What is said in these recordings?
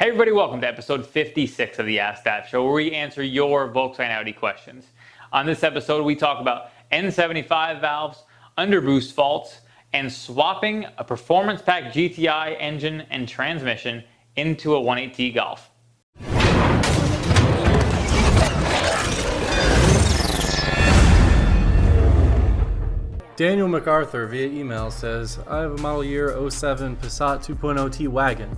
Hey everybody, welcome to episode 56 of the AskDAP show, where we answer your Volkswagen Audi questions. On this episode, we talk about N75 valves, underboost faults, and swapping a performance pack GTI engine and transmission into a 1.8T Golf. Daniel MacArthur via email says, I have a model year 07 Passat 2.0T wagon.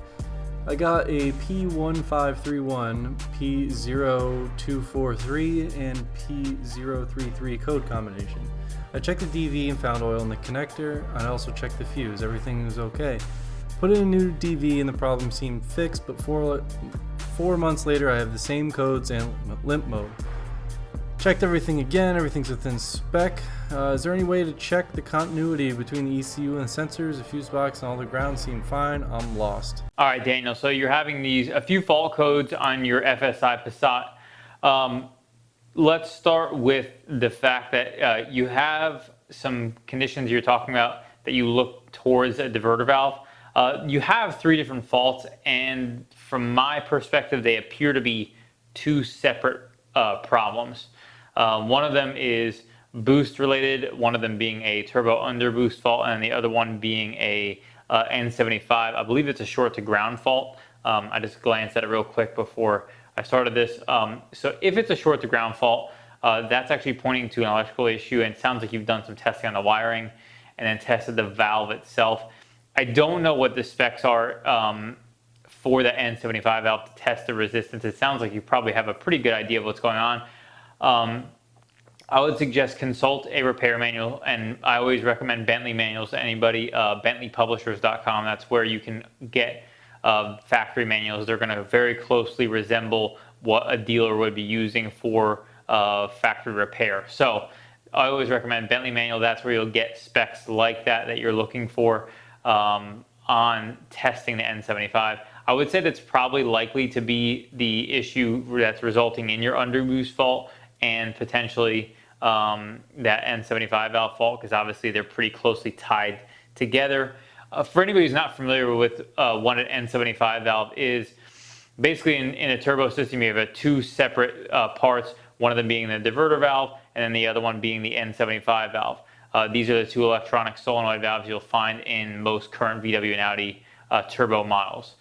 I got a P1531, P0243 and P0033 code combination. I checked the DV and found oil in the connector. I also checked the fuse. Everything was okay. Put in a new DV and the problem seemed fixed, but 4 months later I have the same codes and limp mode. Checked everything again, everything's within spec. Is there any way to check the continuity between the ECU and the sensors? The fuse box and all the ground seem fine. I'm lost. All right, Daniel, so you're having a few fault codes on your FSI Passat. Let's start with the fact that you have some conditions you're talking about that you look towards a diverter valve. You have 3 different faults, and from my perspective, they appear to be 2 separate problems. One of them is boost related, one of them being a turbo underboost fault, and the other one being a N75. I believe it's a short to ground fault. I just glanced at it real quick before I started this. So if it's a short to ground fault, that's actually pointing to an electrical issue, and it sounds like you've done some testing on the wiring and then tested the valve itself. I don't know what the specs are for the N75 valve to test the resistance. It sounds like you probably have a pretty good idea of what's going on. I would suggest consult a repair manual, and I always recommend Bentley manuals to anybody. BentleyPublishers.com, that's where you can get factory manuals. They're going to very closely resemble what a dealer would be using for factory repair. So I always recommend Bentley manual. That's where you'll get specs like that you're looking for on testing the N75. I would say that's probably likely to be the issue that's resulting in your underboost fault and potentially that N75 valve fault, because obviously they're pretty closely tied together. For anybody who's not familiar with what an N75 valve is, basically in a turbo system you have 2 separate parts, one of them being the diverter valve and then the other one being the N75 valve. These are the 2 electronic solenoid valves you'll find in most current VW and Audi turbo models.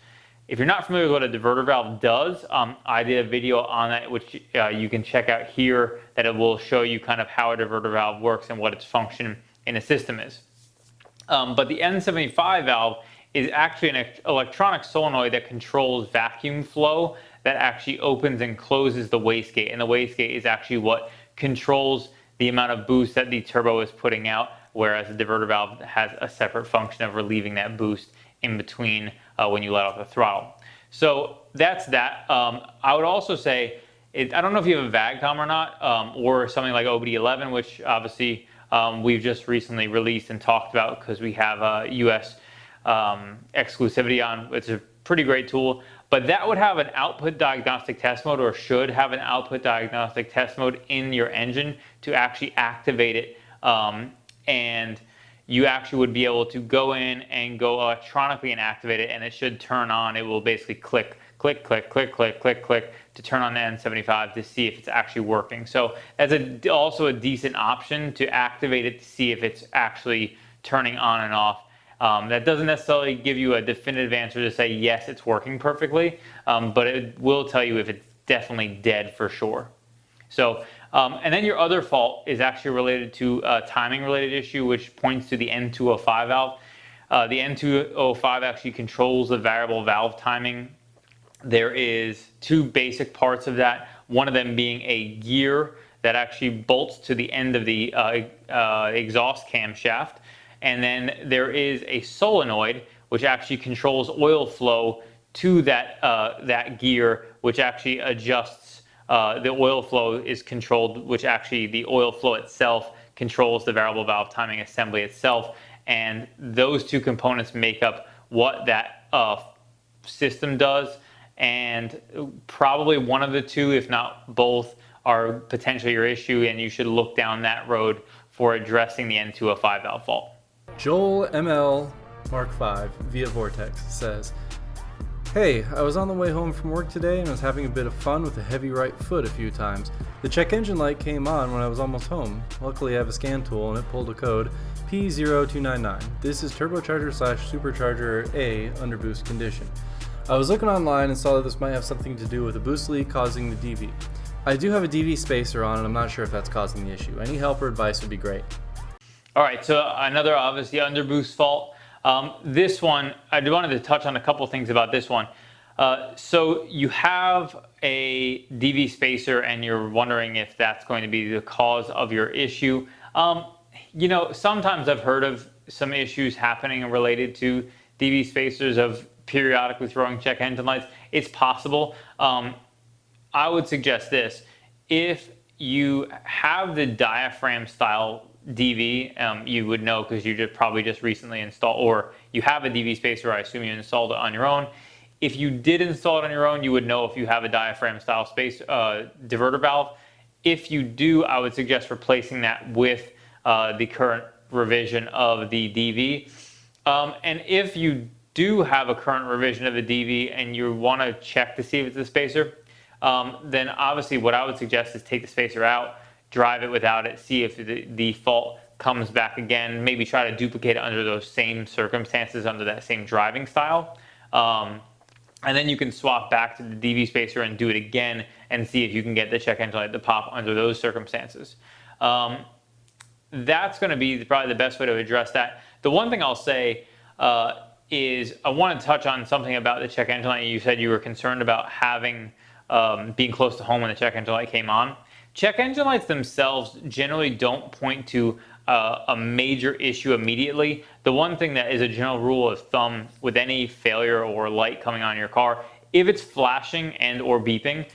If you're not familiar with what a diverter valve does, I did a video on that, which you can check out here, that it will show you kind of how a diverter valve works and what its function in a system is. But the N75 valve is actually an electronic solenoid that controls vacuum flow that actually opens and closes the wastegate. And the wastegate is actually what controls the amount of boost that the turbo is putting out, whereas the diverter valve has a separate function of relieving that boost in between when you let off the throttle. So that's that. I would also say, I don't know if you have a VAGCOM or not, or something like OBD11, which obviously we've just recently released and talked about because we have US exclusivity on. It's a pretty great tool, but that would have an output diagnostic test mode, or should have an output diagnostic test mode in your engine to actually activate it, and you actually would be able to go in and go electronically and activate it, and it should turn on. It will basically click, click, click, click, click, click, click to turn on the N75 to see if it's actually working. So that's also a decent option to activate it to see if it's actually turning on and off. That doesn't necessarily give you a definitive answer to say, yes, it's working perfectly, but it will tell you if it's definitely dead for sure. So, and then your other fault is actually related to a timing related issue, which points to the N205 valve. The N205 actually controls the variable valve timing. There is 2 basic parts of that, one of them being a gear that actually bolts to the end of the exhaust camshaft. And then there is a solenoid which actually controls oil flow to that gear, which actually adjusts the oil flow is controlled, which actually the oil flow itself controls the variable valve timing assembly itself. And those 2 components make up what that system does. And probably one of the 2, if not both, are potentially your issue, and you should look down that road for addressing the N205 valve fault. Joel ML Mark V via Vortex says, Hey, I was on the way home from work today and was having a bit of fun with a heavy right foot a few times. The check engine light came on when I was almost home. Luckily I have a scan tool and it pulled a code P0243. This is turbocharger/supercharger A underboost condition. I was looking online and saw that this might have something to do with a boost leak causing the DV. I do have a DV spacer on and I'm not sure if that's causing the issue. Any help or advice would be great. All right, so another obviously underboost fault. This one, I wanted to touch on a couple things about this one. So you have a DV spacer and you're wondering if that's going to be the cause of your issue. You know, sometimes I've heard of some issues happening related to DV spacers of periodically throwing check engine lights. It's possible. I would suggest this. If you have the diaphragm style DV, you would know because you probably just recently installed, or you have a DV spacer, I assume you installed it on your own. If you did install it on your own, you would know if you have a diaphragm style diverter valve. If you do, I would suggest replacing that with the current revision of the DV. And if you do have a current revision of the DV and you want to check to see if it's a spacer, then obviously what I would suggest is take the spacer out, drive it without it, see if the fault comes back again, maybe try to duplicate it under those same circumstances, under that same driving style. And then you can swap back to the DV spacer and do it again and see if you can get the check engine light to pop under those circumstances. That's going to be probably the best way to address that. The one thing I'll say is I want to touch on something about the check engine light. You said you were concerned about having being close to home when the check engine light came on. Check engine lights themselves generally don't point to a major issue immediately. The one thing that is a general rule of thumb with any failure or light coming on your car, if it's flashing and or beeping,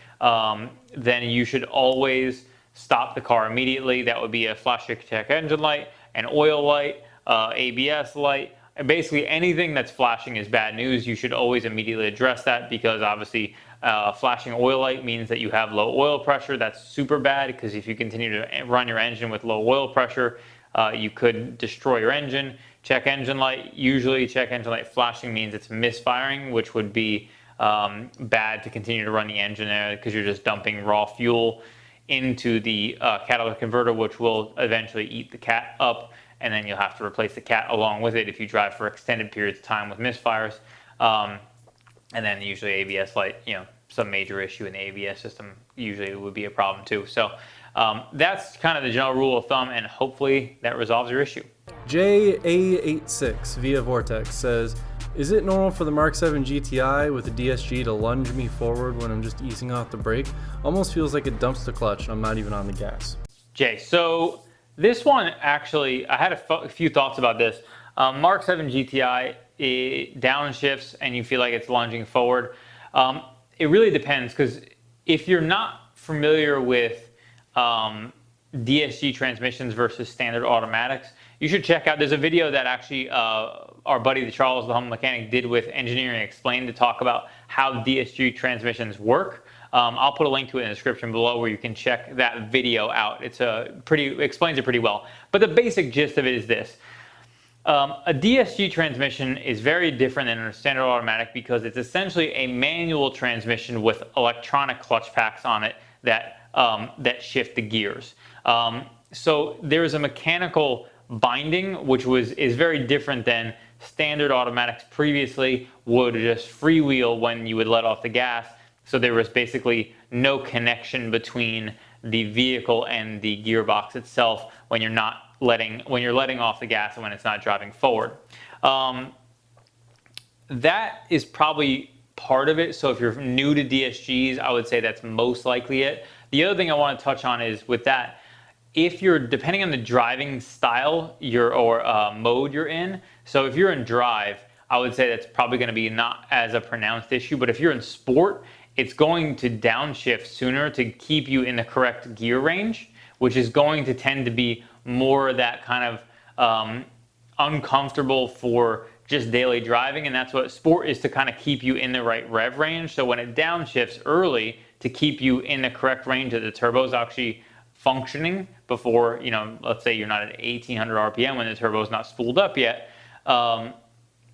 then you should always stop the car immediately. That would be a flashing check engine light, an oil light, ABS light. And basically anything that's flashing is bad news. You should always immediately address that because obviously flashing oil light means that you have low oil pressure. That's super bad because if you continue to run your engine with low oil pressure, you could destroy your engine. Check engine light, usually check engine light flashing means it's misfiring, which would be bad to continue to run the engine there because you're just dumping raw fuel into the catalytic converter, which will eventually eat the cat up, and then you'll have to replace the cat along with it if you drive for extended periods of time with misfires. And then usually ABS light, you know, some major issue in the ABS system usually would be a problem too. So that's kind of the general rule of thumb, and hopefully that resolves your issue. JA86 via Vortex says, is it normal for the MK7 GTI with a DSG to lunge me forward when I'm just easing off the brake? Almost feels like it dumps the clutch and I'm not even on the gas. Jay, so this one actually, I had a few thoughts about this. MK7 GTI, it downshifts and you feel like it's lunging forward. It really depends, because if you're not familiar with DSG transmissions versus standard automatics, you should check out, there's a video that actually our buddy Charles, the humble mechanic, did with Engineering Explained to talk about how DSG transmissions work. I'll put a link to it in the description below where you can check that video out. It explains it pretty well. But the basic gist of it is this. A DSG transmission is very different than a standard automatic because it's essentially a manual transmission with electronic clutch packs on it that shift the gears. So there is a mechanical binding which is very different than standard automatics previously would just freewheel when you would let off the gas. So there was basically no connection between the vehicle and the gearbox itself when you're letting off the gas and when it's not driving forward. That is probably part of it. So if you're new to DSGs, I would say that's most likely it. The other thing I want to touch on is with that, if you're, depending on the driving style or mode you're in, so if you're in drive, I would say that's probably going to be not as a pronounced issue, but if you're in sport, it's going to downshift sooner to keep you in the correct gear range, which is going to tend to be more that kind of uncomfortable for just daily driving, and that's what sport is, to kind of keep you in the right rev range. So when it downshifts early to keep you in the correct range that the turbo is actually functioning before, you know, let's say you're not at 1800 RPM when the turbo is not spooled up yet,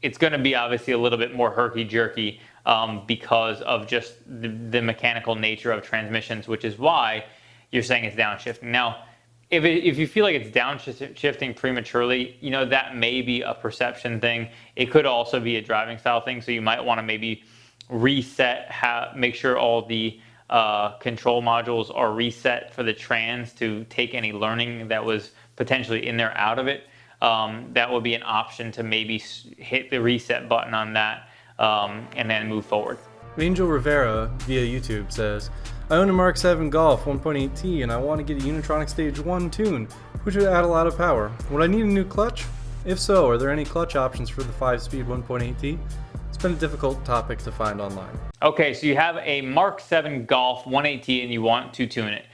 it's going to be obviously a little bit more herky-jerky because of just the mechanical nature of transmissions, which is why you're saying it's downshifting. Now, if you feel like it's downshifting prematurely, you know, that may be a perception thing. It could also be a driving style thing. So you might want to maybe reset, make sure all the control modules are reset for the trans to take any learning that was potentially in there out of it. That would be an option to maybe hit the reset button on that and then move forward. Angel Rivera via YouTube says, I own a Mark 7 Golf 1.8T and I want to get a Unitronic Stage 1 tune, which would add a lot of power. Would I need a new clutch? If so, are there any clutch options for the 5-speed 1.8T? It's been a difficult topic to find online. Okay, so you have a Mark 7 Golf 1.8T and you want to tune it.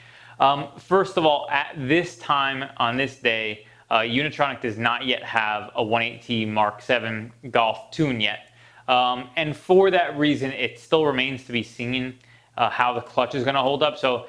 First of all, at this time, on this day, Unitronic does not yet have a 1.8T Mark 7 Golf tune yet. And for that reason, it still remains to be seen how the clutch is going to hold up. So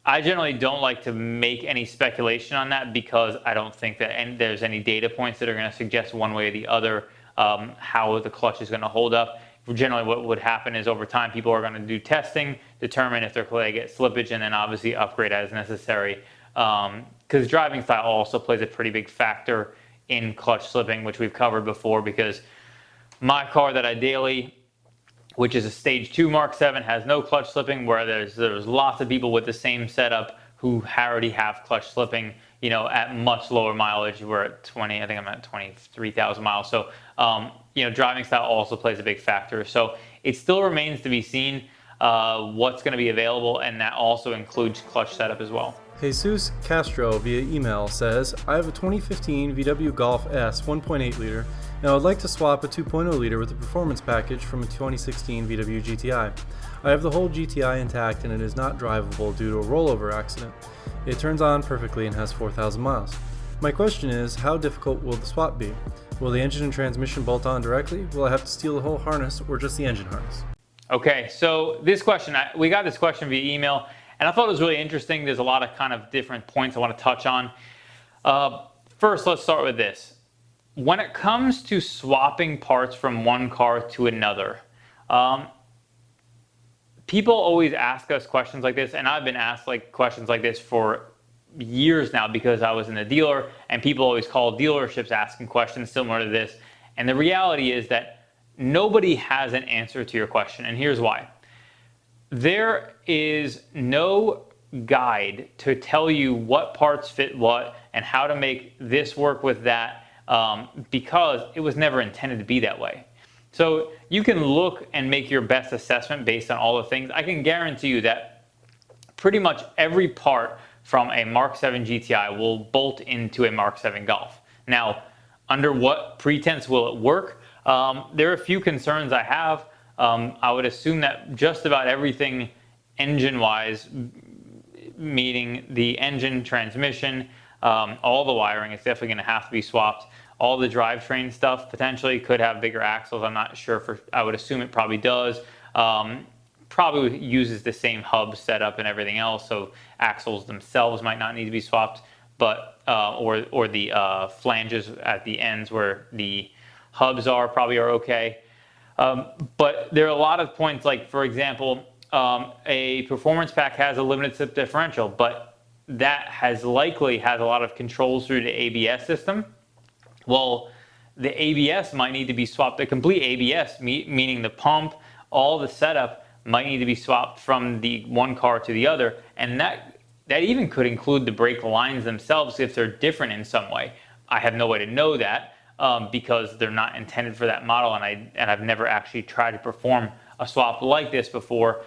I generally don't like to make any speculation on that because I don't think that there's any data points that are going to suggest one way or the other how the clutch is going to hold up. Generally what would happen is over time people are going to do testing, determine if they're going to get slippage, and then obviously upgrade as necessary. Because driving style also plays a pretty big factor in clutch slipping, which we've covered before, because my car that I daily, which is a Stage 2 Mark 7, has no clutch slipping, where there's lots of people with the same setup who already have clutch slipping, you know, at much lower mileage. We're at 20, I think I'm at 23,000 miles. So, you know, driving style also plays a big factor. So it still remains to be seen what's going to be available, and that also includes clutch setup as well. Jesus Castro via email says, I have a 2015 VW Golf S 1.8 liter and I would like to swap a 2.0 liter with a performance package from a 2016 VW GTI. I have the whole GTI intact and it is not drivable due to a rollover accident. It turns on perfectly and has 4,000 miles. My question is, how difficult will the swap be? Will the engine and transmission bolt on directly? Will I have to steal the whole harness or just the engine harness? Okay, so this question, we got this question via email, and I thought it was really interesting. There's a lot of kind of different points I want to touch on. First, let's start with this. When it comes to swapping parts from one car to another, people always ask us questions like this, and I've been asked questions like this for years now because I was in the dealer, and people always call dealerships asking questions similar to this. And the reality is that nobody has an answer to your question, and here's why. There is no guide to tell you what parts fit what and how to make this work with that, because it was never intended to be that way. So you can look and make your best assessment based on all the things. I can guarantee you that pretty much every part from a Mark 7 GTI will bolt into a Mark 7 Golf. Now, under what pretense will it work? There are a few concerns I have. I would assume that just about everything engine-wise, meaning the engine, transmission, all the wiring is definitely going to have to be swapped. All the drivetrain stuff potentially could have bigger axles. I'm not sure. I would assume it probably does. Probably uses the same hub setup and everything else, so axles themselves might not need to be swapped, but or the flanges at the ends where the hubs are probably are okay. But there are a lot of points, like for example, a performance pack has a limited slip differential, but that likely has a lot of controls through the ABS system. Well, the ABS might need to be swapped. The complete ABS, meaning the pump, all the setup, might need to be swapped from the one car to the other, and that even could include the brake lines themselves if they're different in some way. I have no way to know that because they're not intended for that model, and I've never actually tried to perform a swap like this before.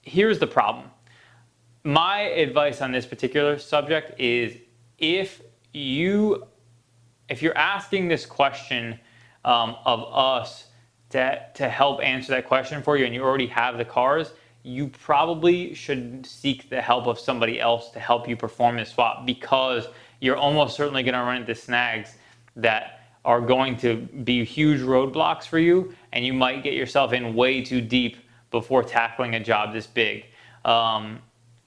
Here's the problem. My advice on this particular subject is if you're asking this question of us to help answer that question for you, and you already have the cars, you probably should seek the help of somebody else to help you perform this swap, because you're almost certainly going to run into snags that are going to be huge roadblocks for you, and you might get yourself in way too deep before tackling a job this big.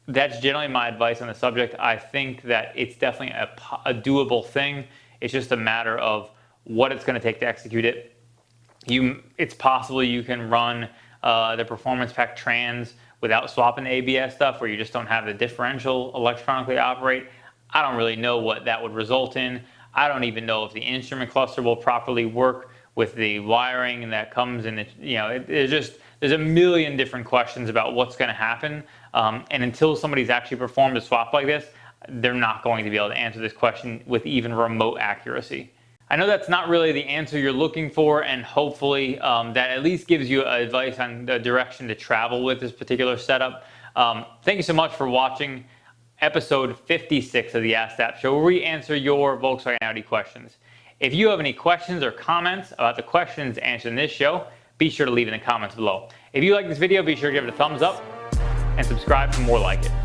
That's generally my advice on the subject. I think that it's definitely a doable thing. It's just a matter of what it's going to take to execute it. it's possible you can run the performance pack trans without swapping the ABS stuff, where you just don't have the differential electronically operate. I don't really know what that would result in. I don't even know if the instrument cluster will properly work with the wiring that comes in. There's a million different questions about what's going to happen, and until somebody's actually performed a swap like this, they're not going to be able to answer this question with even remote accuracy. I know that's not really the answer you're looking for, and hopefully that at least gives you advice on the direction to travel with this particular setup. Thank you so much for watching episode 56 of the AskDAP show, where we answer your Volkswagen Audi questions. If you have any questions or comments about the questions answered in this show, be sure to leave in the comments below. If you like this video, be sure to give it a thumbs up and subscribe for more like it.